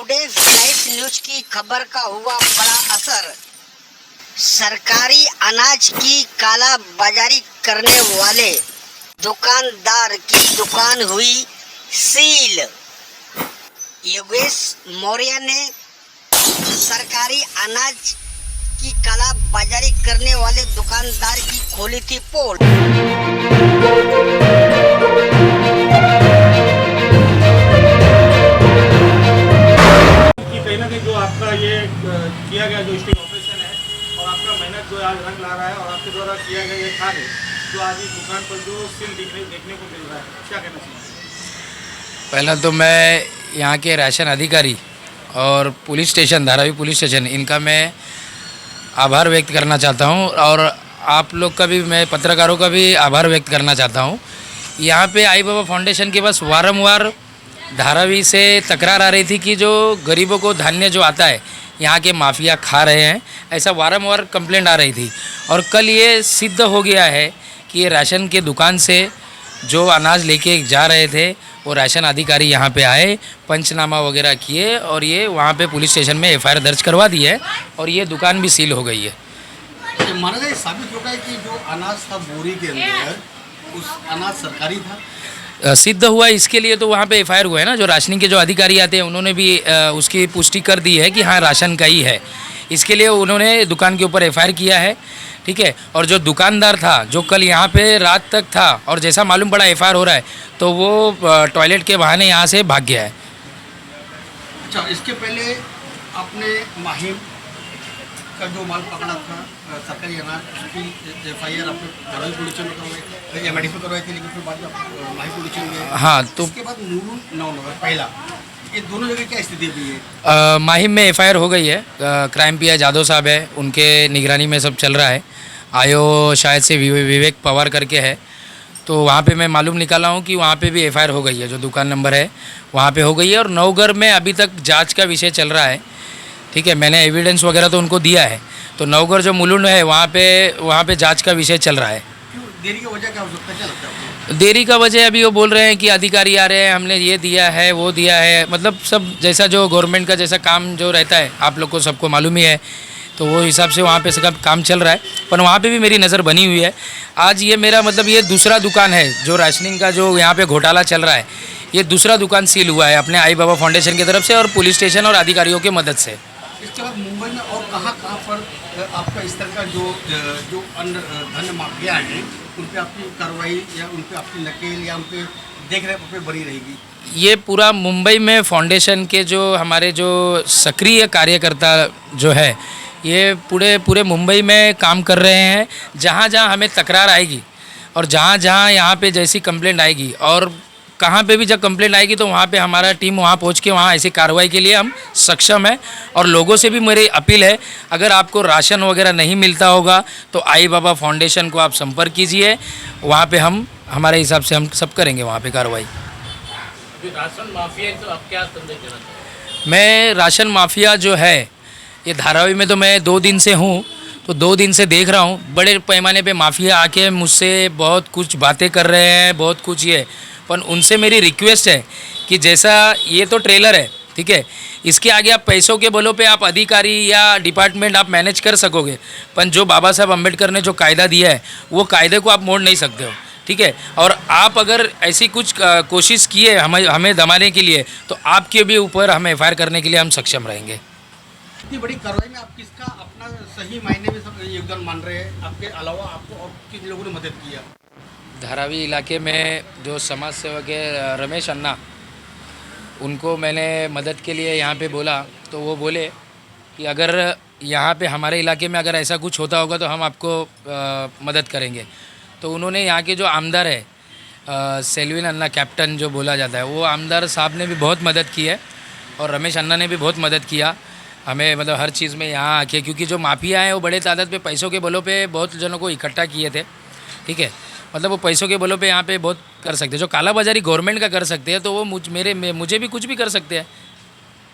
Today flight news की खबर का हुआ बड़ा असर। सरकारी अनाज की काला बाजारी करने वाले दुकानदार की दुकान हुई सील। योगेश मौर्य ने सरकारी अनाज की काला बाजारी करने वाले दुकानदार की खोली थी पोल। कहीं ना कहीं जो आपका ये किया गया जो स्टिंग ऑपरेशन है और आपका मेहनत जो आज रंग ला रहा है और आपके द्वारा किया गया ये कार्य जो आज इस दुकान पर जो सील देखने को मिल रहा है, क्या कहना चाहिए? पहला तो मैं यहाँ के राशन अधिकारी और police station Dharavi police station इनका मैं आभार व्यक्त करना चाहता हूँ और आप लोग का भी, मैं पत्रकारों का भी आभार व्यक्त करना चाहता हूँ। यहाँ पे आई बाबा फाउंडेशन के पास वारंवार धारावी से तकरार आ रही थी कि जो गरीबों को धान्य जो आता है यहाँ के माफिया खा रहे हैं, ऐसा वारंवार कंप्लेंट आ रही थी। और कल ये सिद्ध हो गया है कि ये राशन के दुकान से जो अनाज लेके जा रहे थे वो राशन अधिकारी यहाँ पे आए, पंचनामा वगैरह किए और ये वहाँ पे पुलिस स्टेशन में एफआईआर दर्ज करवा दी है और ये दुकान भी सील हो गई है। माना जाए साबित होता है कि जो अनाज था बोरी के अंदर उस अनाज सरकारी था। सिद्ध हुआ इसके लिए तो वहाँ पे एफआईआर हुआ है ना, जो राशनिंग के जो अधिकारी आते हैं उन्होंने भी उसकी पुष्टि कर दी है कि हाँ राशन का ही है। इसके लिए उन्होंने दुकान के ऊपर एफआईआर किया है, ठीक है। और जो दुकानदार था जो कल यहाँ पे रात तक था और जैसा मालूम पड़ा एफआईआर हो रहा है तो वो टॉयलेट के बहाने यहाँ से भाग गया है। अच्छा, इसके पहले आपने माहिम का जो माल पकड़ा था सरकारी अनाज उसकी एफआईआर आपने धारावी पुलिस में करवाई, एमआईडी पे करवाई थी, लेकिन फिर बाद में माहिम पुलिस में गए। हाँ, तो उसके बाद मुलुन नवनगर पहला, ये दोनों जगह क्या स्थिति अभी है? माहिम में एफआईआर हो गई है। क्राइम पीआई जादव साहब है, उनके निगरानी में सब चल रहा है। आयो शायद से विवेक पवार करके है, तो वहाँ पे मैं मालूम निकाला हूँ कि वहाँ पे भी एफआईआर हो गई है। जो दुकान नंबर है वहाँ पे हो गई है और नवगढ़ में अभी तक जांच का विषय चल रहा है, ठीक है। मैंने एविडेंस वगैरह तो उनको दिया है, तो नवगढ़ जो मुलुंड है वहाँ पे जांच का विषय चल रहा है। क्यों देरी की वजह क्या हो सकता है, क्या लगता है आपको? देरी का वजह अभी वो बोल रहे हैं कि अधिकारी आ रहे हैं, हमने ये दिया है वो दिया है, मतलब सब जैसा जो गवर्नमेंट का जैसा काम जो रहता है आप लोग को सबको मालूम ही है, तो वो हिसाब से वहाँ पे सब काम चल रहा है। पर वहाँ पे भी मेरी नज़र बनी हुई है। आज ये मेरा मतलब ये दूसरा दुकान है जो राशनिंग का जो यहाँ पे घोटाला चल रहा है, ये दूसरा दुकान सील हुआ है अपने आई बाबा फाउंडेशन की तरफ से और पुलिस स्टेशन और अधिकारियों की मदद से। इसके बाद मुंबई में और कहाँ पर आपका इस तरह का जो अन्य धन माफिया हैं उन पर आपकी कार्रवाई या उन पर आपकी नकेल या उन पर देख रेख पे बनी रहेगी? ये पूरा मुंबई में फाउंडेशन के जो हमारे जो सक्रिय कार्यकर्ता जो है ये पूरे मुंबई में काम कर रहे हैं। जहाँ जहाँ हमें तकरार आएगी और जहाँ जहाँ यहाँ पे जैसी कंप्लेंट आएगी और कहाँ पे भी जब कंप्लेंट आएगी तो वहाँ पे हमारा टीम वहाँ पहुँच के वहाँ ऐसी कार्रवाई के लिए हम सक्षम है। और लोगों से भी मेरी अपील है, अगर आपको राशन वगैरह नहीं मिलता होगा तो आई बाबा फाउंडेशन को आप संपर्क कीजिए, वहाँ पे हम हमारे हिसाब से हम सब करेंगे वहाँ पे कार्रवाई। राशन माफिया तो आप क्या संदेश देना चाहते हैं? मैं राशन माफिया जो है ये धारावी में तो मैं 2 दिन से हूँ, तो 2 दिन से देख रहा हूँ बड़े पैमाने पे माफिया आके मुझसे बहुत कुछ बातें कर रहे हैं, बहुत कुछ ये। पर उनसे मेरी रिक्वेस्ट है कि जैसा ये तो ट्रेलर है, ठीक है, इसके आगे आप पैसों के बलों पे आप अधिकारी या डिपार्टमेंट आप मैनेज कर सकोगे, पर जो बाबा साहब अम्बेडकर ने जो कायदा दिया है वो कायदे को आप मोड़ नहीं सकते हो, ठीक है। और आप अगर ऐसी कुछ कोशिश किए हमें दबाने के लिए तो आपके भी ऊपर हम एफआईआर करने के लिए हम सक्षम रहेंगे। इतनी बड़ी कार्रवाई में आप किसका अपना सही मायने में सब योगदान मान रहे हैं? आपके अलावा आपको और किन लोगों ने मदद किया? धारावी इलाके में जो समाज सेवक है रमेश अन्ना, उनको मैंने मदद के लिए यहाँ पे बोला तो वो बोले कि अगर यहाँ पे हमारे इलाके में अगर ऐसा कुछ होता होगा तो हम आपको मदद करेंगे। तो उन्होंने यहाँ के जो आमदार है सेल्विन अन्ना कैप्टन जो बोला जाता है, वो आमदार साहब ने भी बहुत मदद की है और रमेश अन्ना ने भी बहुत मदद किया हमें, मतलब हर चीज़ में यहाँ आके, क्योंकि जो माफिया हैं वो बड़े तादाद पे पैसों के बलों पे बहुत जनों को इकट्ठा किए थे, ठीक है। मतलब वो पैसों के बलों पे यहाँ पे बहुत कर सकते हैं। जो काला बाजारी गवर्नमेंट का कर सकते हैं तो वो मुझे भी कुछ भी कर सकते हैं।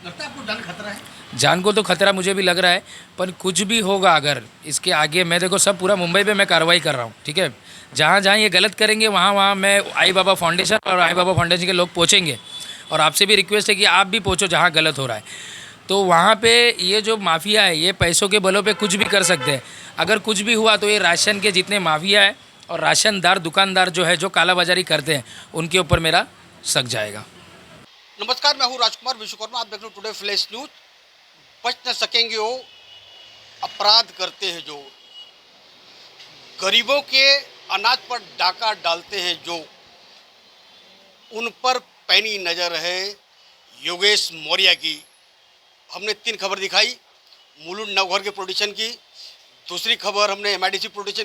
लगता है आपको जान खतरा है? जान को तो खतरा मुझे भी लग रहा है, पर कुछ भी होगा अगर इसके आगे, मैं देखो सब पूरा मुंबई पे मैं कार्रवाई कर रहा हूँ, ठीक है। जहाँ जहाँ ये गलत करेंगे वहाँ वहाँ मैं आई बाबा फाउंडेशन और आई बाबा फाउंडेशन के लोग पहुँचेंगे और आपसे भी रिक्वेस्ट है कि आप भी पहुँचो जहाँ गलत हो रहा है। तो वहाँ पे ये जो माफिया है ये पैसों के बलों पे कुछ भी कर सकते हैं। अगर कुछ भी हुआ तो ये राशन के जितने माफिया है और राशनदार दुकानदार जो है जो कालाबाजारी करते हैं उनके ऊपर मेरा सक जाएगा। नमस्कार, मैं हूँ राजकुमार विश्वकर्मा। आप देख रहे हो टुडे फ्लैश न्यूज। बच न सकेंगे वो अपराध करते हैं जो, गरीबों के अनाज पर डाका डालते हैं जो, उन पर पैनी नज़र है योगेश मौर्य की। हमने 3 खबर दिखाई, मुलुंड नवघर के प्रोडिक्शन की। दूसरी खबर हमने MIDC प्रोडिक्शन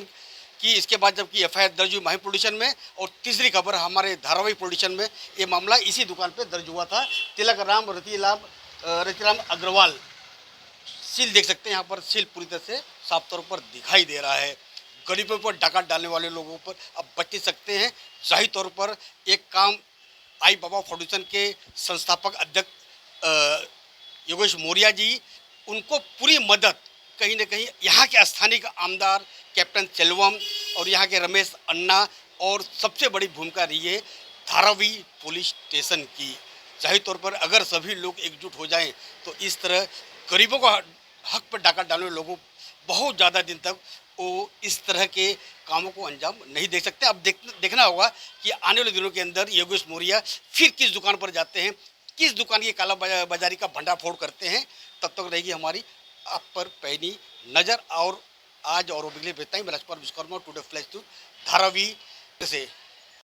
की, इसके बाद जबकि FIR दर्ज हुई माही प्रोडिक्शन में। और तीसरी खबर हमारे धारावाही प्रोडिक्शन में। ये मामला इसी दुकान पे दर्ज हुआ था। तिलक राम रतिराम अग्रवाल। सील देख सकते हैं, यहाँ पर सील पूरी तरह से साफ तौर पर दिखाई दे रहा है। गरीबों पर डाका डालने वाले लोगों पर अब बच नहीं सकते हैं। जाहिर तौर पर एक काम आई बाबा फाउंडेशन के संस्थापक अध्यक्ष योगेश मौर्य जी, उनको पूरी मदद कहीं ना कहीं यहाँ के स्थानीय आमदार कैप्टन चेल्वम और यहाँ के रमेश अन्ना, और सबसे बड़ी भूमिका रही है धारावी पुलिस स्टेशन की। जाहिर तौर पर अगर सभी लोग एकजुट हो जाएं तो इस तरह गरीबों को हक पर डाका डालने वाले लोगों बहुत ज़्यादा दिन तक वो इस तरह के कामों को अंजाम नहीं दे सकते। अब देखना होगा कि आने वाले दिनों के अंदर योगेश मौर्य फिर किस दुकान पर जाते हैं, किस दुकान की काला बाजारी का भंडाफोड़ करते हैं। तब तक रहेगी हमारी आप पर पैनी नज़र। और आज और बिगले बेहता ही मैं Rajkumar Vishwakarma, today flash news Dharavi से।